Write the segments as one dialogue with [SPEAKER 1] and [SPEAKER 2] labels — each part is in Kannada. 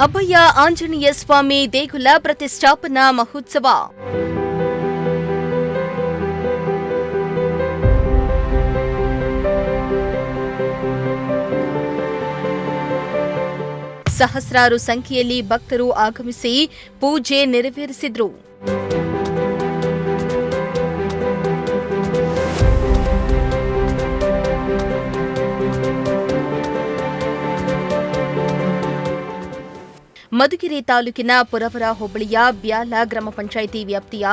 [SPEAKER 1] ಅಭಯ ಆಂಜನೇಯ ಸ್ವಾಮಿ ದೇಗುಲ ಪ್ರತಿಷ್ಠಾಪನಾ ಮಹೋತ್ಸವ. ಸಹಸ್ರಾರು ಸಂಖ್ಯೆಯಲ್ಲಿ ಭಕ್ತರು ಆಗಮಿಸಿ ಪೂಜೆ ನೆರವೇರಿಸಿದರು. ಮಧುಗಿರಿ ತಾಲೂಕಿನ ಪುರವರ ಹೋಬಳಿಯ ಬ್ಯಾಲ ಗ್ರಾಮ ಪಂಚಾಯಿತಿ ವ್ಯಾಪ್ತಿಯ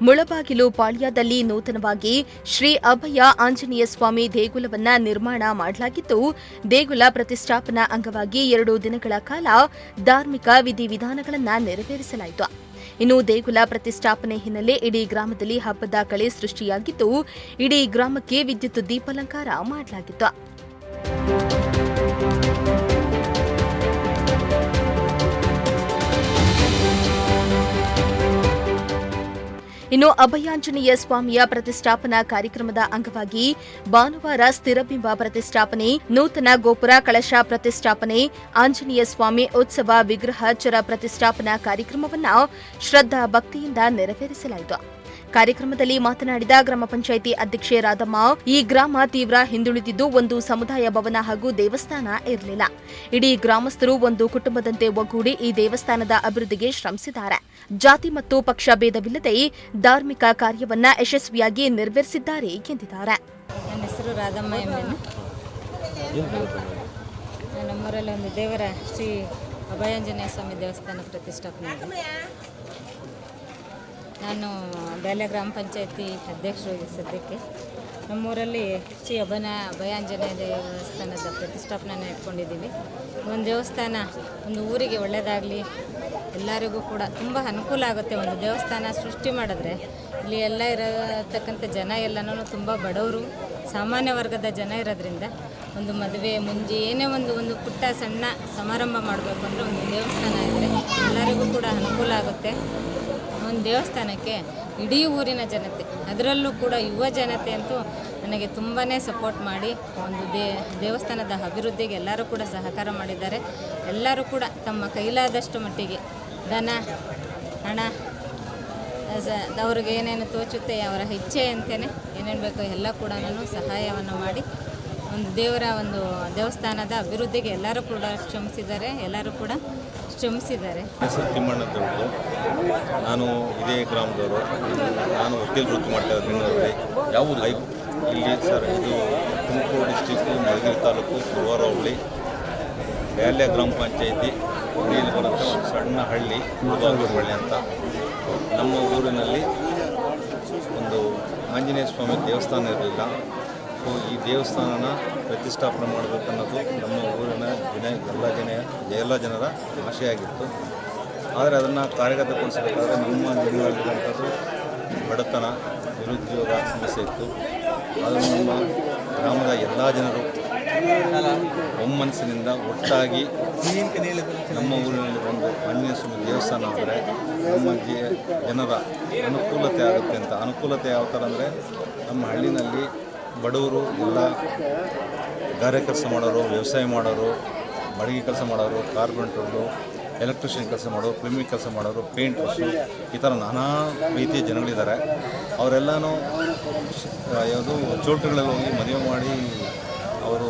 [SPEAKER 1] ಮುಳಬಾಗಿಲು ಪಾಳ್ಯದಲ್ಲಿ ನೂತನವಾಗಿ ಶ್ರೀ ಅಭಯ ಆಂಜನೇಯ ಸ್ವಾಮಿ ದೇಗುಲವನ್ನು ನಿರ್ಮಾಣ ಮಾಡಲಾಗಿದ್ದು, ದೇಗುಲ ಪ್ರತಿಷ್ಠಾಪನಾ ಅಂಗವಾಗಿ 2 ದಿನಗಳ ಕಾಲ ಧಾರ್ಮಿಕ ವಿಧಿವಿಧಾನಗಳನ್ನು ನೆರವೇರಿಸಲಾಯಿತು. ಇನ್ನು ದೇಗುಲ ಪ್ರತಿಷ್ಠಾಪನೆ ಹಿನ್ನೆಲೆ ಇಡೀ ಗ್ರಾಮದಲ್ಲಿ ಹಬ್ಬದ ಕಳೆ ಸೃಷ್ಟಿಯಾಗಿದ್ದು, ಇಡೀ ಗ್ರಾಮಕ್ಕೆ ವಿದ್ಯುತ್ ದೀಪಾಲಂಕಾರ ಮಾಡಲಾಗಿತ್ತು. ಇನ್ನು ಅಭಯಾಂಜನೇಯ ಸ್ವಾಮಿಯ ಪ್ರತಿಷ್ಠಾಪನಾ ಕಾರ್ಯಕ್ರಮದ ಅಂಗವಾಗಿ ಭಾನುವಾರ ಸ್ಥಿರಬಿಂಬ ಪ್ರತಿಷ್ಠಾಪನೆ, ನೂತನ ಗೋಪುರ ಕಳಶ ಪ್ರತಿಷ್ಠಾಪನೆ, ಆಂಜನೇಯ ಸ್ವಾಮಿ ಉತ್ಸವ ವಿಗ್ರಹ ಚರ ಪ್ರತಿಷ್ಠಾಪನಾ ಕಾರ್ಯಕ್ರಮವನ್ನು ಶ್ರದ್ಧಾ ಭಕ್ತಿಯಿಂದ ನೆರವೇರಿಸಲಾಯಿತು. ಕಾರ್ಯಕ್ರಮದಲ್ಲಿ ಮಾತನಾಡಿದ ಗ್ರಾಮ ಪಂಚಾಯಿತಿ ಅಧ್ಯಕ್ಷೆ ರಾಧಮ್ಮ, ಈ ಗ್ರಾಮ ತೀವ್ರ ಹಿಂದುಳಿದಿದ್ದು ಒಂದು ಸಮುದಾಯ ಭವನ ಹಾಗೂ ದೇವಸ್ಥಾನ ಇರಲಿಲ್ಲ. ಇಡೀ ಗ್ರಾಮಸ್ಥರು ಒಂದು ಕುಟುಂಬದಂತೆ ಒಗ್ಗೂಡಿ ಈ ದೇವಸ್ಥಾನದ ಅಭಿವೃದ್ಧಿಗೆ ಶ್ರಮಿಸಿದ್ದಾರೆ. ಜಾತಿ ಮತ್ತು ಪಕ್ಷ ಭೇದವಿಲ್ಲದೆ ಧಾರ್ಮಿಕ ಕಾರ್ಯವನ್ನ ಯಶಸ್ವಿಯಾಗಿ ನೆರವೇರಿಸಿದ್ದಾರೆ ಎಂದಿದ್ದಾರೆ.
[SPEAKER 2] ನನ್ನ ಹೆಸರು ರಾಧಮ್ಮ ಎಂಬೆನು. ನಮ್ಮೂರಲ್ಲಿ ಒಂದು ದೇವರ ಶ್ರೀ ಅಭಯಾಂಜನೇಯ ಸ್ವಾಮಿ ದೇವಸ್ಥಾನ ಪ್ರತಿಷ್ಠಾಪನೆ ಇದೆ. ನಾನು ಬ್ಯಾಲೆ ಗ್ರಾಮ ಪಂಚಾಯತಿ ಅಧ್ಯಕ್ಷರು. ಸದ್ಯಕ್ಕೆ ನಮ್ಮೂರಲ್ಲಿ ಶ್ರೀ ಅಭಯಾಂಜನೇಯ ದೇವಸ್ಥಾನದ ಪ್ರತಿಷ್ಠಾಪನೆ ಇಟ್ಕೊಂಡಿದ್ದೀವಿ. ಒಂದು ದೇವಸ್ಥಾನ ಒಂದು ಊರಿಗೆ ಒಳ್ಳೆಯದಾಗಲಿ, ಎಲ್ಲರಿಗೂ ಕೂಡ ತುಂಬ ಅನುಕೂಲ ಆಗುತ್ತೆ. ಒಂದು ದೇವಸ್ಥಾನ ಸೃಷ್ಟಿ ಮಾಡಿದ್ರೆ ಇಲ್ಲಿ ಎಲ್ಲ ಇರತಕ್ಕಂಥ ಜನ ಎಲ್ಲನೂ ತುಂಬ ಬಡವರು, ಸಾಮಾನ್ಯ ವರ್ಗದ ಜನ ಇರೋದ್ರಿಂದ ಒಂದು ಮದುವೆ ಮುಂಜಿ ಏನೇ ಒಂದು ಪುಟ್ಟ ಸಣ್ಣ ಸಮಾರಂಭ ಮಾಡಬೇಕು ಅಂದರೆ ಒಂದು ದೇವಸ್ಥಾನ ಇದ್ದರೆ ಎಲ್ಲರಿಗೂ ಕೂಡ ಅನುಕೂಲ ಆಗುತ್ತೆ. ಒಂದು ದೇವಸ್ಥಾನಕ್ಕೆ ಇಡೀ ಊರಿನ ಜನತೆ, ಅದರಲ್ಲೂ ಕೂಡ ಯುವ ಜನತೆ ಅಂತೂ ನನಗೆ ತುಂಬಾ ಸಪೋರ್ಟ್ ಮಾಡಿ ಒಂದು ದೇವಸ್ಥಾನದ ಅಭಿವೃದ್ಧಿಗೆ ಎಲ್ಲರೂ ಕೂಡ ಸಹಕಾರ ಮಾಡಿದ್ದಾರೆ. ಎಲ್ಲರೂ ಕೂಡ ತಮ್ಮ ಕೈಲಾದಷ್ಟು ಮಟ್ಟಿಗೆ ಧನ ಹಣ ಅವ್ರಿಗೆ ಏನೇನು ತೋಚುತ್ತೆ ಅವರ ಇಚ್ಛೆ ಅಂತಲೇ ಏನೇನು ಬೇಕೋ ಎಲ್ಲ ಕೂಡ ನಾನು ಸಹಾಯವನ್ನು ಮಾಡಿ ಒಂದು ದೇವರ ಒಂದು ದೇವಸ್ಥಾನದ ಅಭಿವೃದ್ಧಿಗೆ ಎಲ್ಲರೂ ಕೂಡ ಎಲ್ಲರೂ ಕೂಡ ಶ್ರಮಿಸಿದ್ದಾರೆ.
[SPEAKER 3] ತಿಮ್ಮಣ್ಣ ಅಂತ ನಾನು ಇದೇ ಗ್ರಾಮದವರು. ನಾನು ವಕೀಲ ವೃತ್ತಿ ಮಾಡ್ತಾ ಬೆಂಗಳೂರಲ್ಲಿ. ಯಾವುದು ಇಲ್ಲಿ ಸರ್, ಇದು ತುಮಕೂರು ಡಿಸ್ಟಿಕ್ಕು ಮಧುಗಿರಿ ತಾಲೂಕು ಪುರವರ ಹೋಬಳಿ ಬ್ಯಾಲ್ಯ ಗ್ರಾಮ ಪಂಚಾಯಿತಿ ಇಲ್ಲಿ ಬರುತ್ತೆ. ಒಂದು ಸಣ್ಣ ಹಳ್ಳಿ ಮುಳಬಾಗಿಲು ಅಂತ. ನಮ್ಮ ಊರಿನಲ್ಲಿ ಒಂದು ಆಂಜನೇಯ ಸ್ವಾಮಿ ದೇವಸ್ಥಾನ ಇರಲಿಲ್ಲ. ಸೊ ಈ ದೇವಸ್ಥಾನನ ಪ್ರತಿಷ್ಠಾಪನೆ ಮಾಡಬೇಕನ್ನೋದು ನಮ್ಮ ಊರಿನ ಎಲ್ಲ ಜನರ ಆಶೆಯಾಗಿತ್ತು. ಆದರೆ ಅದನ್ನು ಕಾರ್ಯಗತಗೊಳಿಸಬೇಕಾದ್ರೆ ನಮ್ಮ ಜಿಲ್ಲೆಯಲ್ಲಿರುವಂಥದ್ದು ಬಡತನ, ನಿರುದ್ಯೋಗ ಸಮಸ್ಯೆ ಇತ್ತು. ಆದರೆ ನಮ್ಮ ಗ್ರಾಮದ ಎಲ್ಲ ಜನರು ಒಮ್ಮನಸ್ಸಿನಿಂದ ಒಟ್ಟಾಗಿ ನಮ್ಮ ಊರಿನಲ್ಲಿ ಒಂದು ಆಂಜನೇಯ ಸ್ವಾಮಿ ದೇವಸ್ಥಾನ ಆದರೆ ನಮ್ಮ ಜನರ ಅನುಕೂಲತೆ ಆಗುತ್ತೆ ಅಂತ. ಅನುಕೂಲತೆ ಯಾವ ಥರ ಅಂದರೆ, ನಮ್ಮ ಹಳ್ಳಿನಲ್ಲಿ ಬಡವರು ಎಲ್ಲ ಗಾರೆ ಕೆಲಸ ಮಾಡೋರು, ವ್ಯವಸಾಯ ಮಾಡೋರು, ಮಡಿಗೆ ಕೆಲಸ ಮಾಡೋರು, ಕಾರ್ಪೆಂಟ್ರು, ಎಲೆಕ್ಟ್ರಿಷಿಯನ್ ಕೆಲಸ ಮಾಡೋರು, ಪ್ಲಂಬಿಂಗ್ ಕೆಲಸ ಮಾಡೋರು, ಪೇಂಟರ್ಸು, ಈ ಥರ ನಾನಾ ರೀತಿಯ ಜನಗಳಿದ್ದಾರೆ. ಅವರೆಲ್ಲನೂ ಯಾವುದು ಚೋಲ್ಟ್ರುಗಳಲ್ಲಿ ಹೋಗಿ ಮದುವೆ ಮಾಡಿ ಅವರು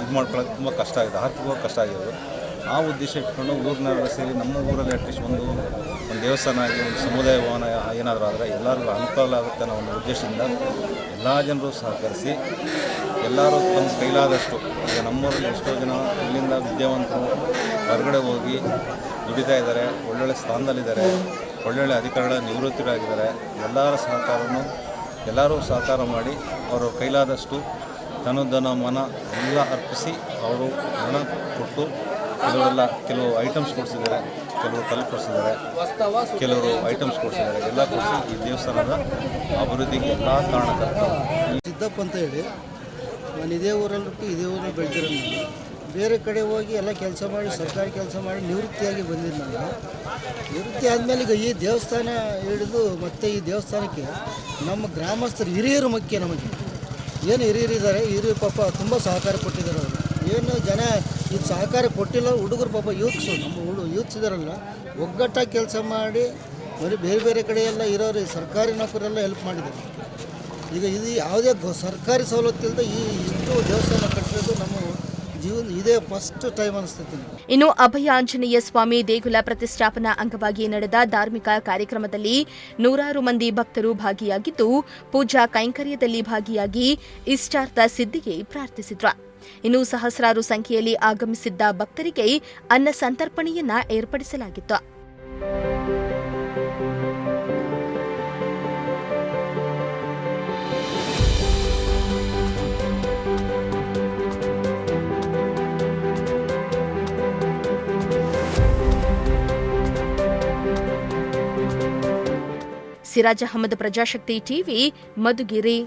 [SPEAKER 3] ಇದು ಮಾಡ್ಕೊಳ್ಳೋದು ತುಂಬ ಕಷ್ಟ ಆಗಿದೆ, ಆರ್ಥಿಕವಾಗಿ ಕಷ್ಟ ಆಗಿರೋದು. ಆ ಉದ್ದೇಶ ಇಟ್ಕೊಂಡು ಊರಿನೆಲ್ಲ ಸೇರಿ ನಮ್ಮ ಊರಲ್ಲಿ ಅಟ್ಲೀಸ್ಟ್ ಒಂದು ದೇವಸ್ಥಾನ ಆಗಿ ಒಂದು ಸಮುದಾಯ ಭವನ ಏನಾದರೂ ಆದರೆ ಎಲ್ಲರಿಗೂ ಅನುಕೂಲ ಆಗುತ್ತೆ ಅನ್ನೋ ಒಂದು ಉದ್ದೇಶದಿಂದ ಎಲ್ಲ ಜನರು ಸಹಕರಿಸಿ ಎಲ್ಲರೂ ತಮ್ಮ ಕೈಲಾದಷ್ಟು, ಈಗ ನಮ್ಮೂರಲ್ಲಿ ಎಷ್ಟೋ ಜನ ಇಲ್ಲಿಂದ ವಿದ್ಯಾವಂತರು ಹೊರಗಡೆ ಹೋಗಿ ದುಡಿತಾ ಇದ್ದಾರೆ, ಒಳ್ಳೊಳ್ಳೆ ಸ್ಥಾನದಲ್ಲಿದ್ದಾರೆ, ಒಳ್ಳೊಳ್ಳೆ ಅಧಿಕಾರಿಗಳ ನಿವೃತ್ತರಾಗಿದ್ದಾರೆ. ಎಲ್ಲರೂ ಸಹಕಾರ ಮಾಡಿ ಅವರು ಕೈಲಾದಷ್ಟು ಧನ ಮನ ಎಲ್ಲ ಅರ್ಪಿಸಿ ಅವರು ಹಣ ಕೊಟ್ಟು ಕೆಲವು ಐಟಮ್ಸ್ ಕೊಡಿಸಿದ್ದಾರೆ, ಕೆಲವರು ಕಲ್ಲು ಕೊಡಿಸಿದ್ದಾರೆ, ಕೆಲವರು ಐಟಮ್ಸ್ ಕೊಡಿಸಿದ್ದಾರೆ. ಎಲ್ಲ ಕೊಡಿಸಿ ಈ ದೇವಸ್ಥಾನದ ಅಭಿವೃದ್ಧಿಗೆ ಎಲ್ಲ ಕಾರಣಕರ್ತರು.
[SPEAKER 4] ಸಿದ್ದಪ್ಪ ಅಂತ ಹೇಳಿ ನಾನು ಇದೇ ಊರಲ್ಲಿ ಬೆಳೆದಿರೋ. ಬೇರೆ ಕಡೆ ಹೋಗಿ ಎಲ್ಲ ಕೆಲಸ ಮಾಡಿ, ಸರ್ಕಾರಿ ಕೆಲಸ ಮಾಡಿ ನಿವೃತ್ತಿಯಾಗಿ ಬಂದಿದ್ದು. ನಾನು ನಿವೃತ್ತಿ ಆದಮೇಲೆ ಈಗ ಈ ದೇವಸ್ಥಾನ ಹಿಡಿದು ಮತ್ತು ಈ ದೇವಸ್ಥಾನಕ್ಕೆ ನಮ್ಮ ಗ್ರಾಮಸ್ಥರು ಹಿರಿಯರು ಮುಖ್ಯ. ನಮಗೆ ಏನು ಹಿರಿಯರಿದ್ದಾರೆ, ಹಿರಿಯರು ಪಾಪ ತುಂಬ ಸಹಕಾರ ಕೊಟ್ಟಿದ್ದಾರೆ. ಅವರು ಏನು ಜನ ಇದು ಸಹಕಾರ ಕೊಟ್ಟಿಲ್ಲ, ಹುಡುಗರು ಪಾಪ ಯೂತ್ಸು, ನಮ್ಮ ಯೂತ್ಸ್ ಇದಾರಲ್ಲ ಒಗ್ಗಟ್ಟಾಗಿ ಕೆಲಸ ಮಾಡಿ ಬರೀ ಬೇರೆ ಬೇರೆ ಕಡೆ ಎಲ್ಲ ಇರೋರು ಸರ್ಕಾರಿ ನೌಕರೆಲ್ಲ ಹೆಲ್ಪ್ ಮಾಡಿದ್ದಾರೆ. ಈಗ ಇದು ಯಾವುದೇ ಸರ್ಕಾರಿ ಸವಲತ್ತಿಲ್ಲದೆ ಇಷ್ಟು ದೇವಸ್ಥಾನ ಕಟ್ಟಿರೋದು ನಮ್ಮ ಜೀವನ ಇದೇ ಫಸ್ಟ್ ಟೈಮ್ ಅನಿಸ್ತೈತಿ.
[SPEAKER 1] ಇನ್ನು ಅಭಯ ಆಂಜನೇಯ ಸ್ವಾಮಿ ದೇಗುಲ ಪ್ರತಿಷ್ಠಾಪನಾ ಅಂಗವಾಗಿ ನಡೆದ ಧಾರ್ಮಿಕ ಕಾರ್ಯಕ್ರಮದಲ್ಲಿ ನೂರಾರು ಮಂದಿ ಭಕ್ತರು ಭಾಗಿಯಾಗಿದ್ದು ಪೂಜಾ ಕೈಂಕರ್ಯದಲ್ಲಿ ಭಾಗಿಯಾಗಿ ಇಷ್ಟಾರ್ಥ ಸಿದ್ಧಿಗೆ ಪ್ರಾರ್ಥಿಸಿದ್ರು. ಇನ್ನು ಸಹಸ್ರಾರು ಸಂಖ್ಯೆಯಲ್ಲಿ ಆಗಮಿಸಿದ್ದ ಭಕ್ತರಿಗೆ ಅನ್ನ ಸಂತರ್ಪಣೆಯನ್ನ ಏರ್ಪಡಿಸಲಾಗಿತ್ತು. ಸಿರಾಜ್ ಅಹಮದ್, ಪ್ರಜಾಶಕ್ತಿ ಟಿವಿ, ಮಧುಗಿರಿ.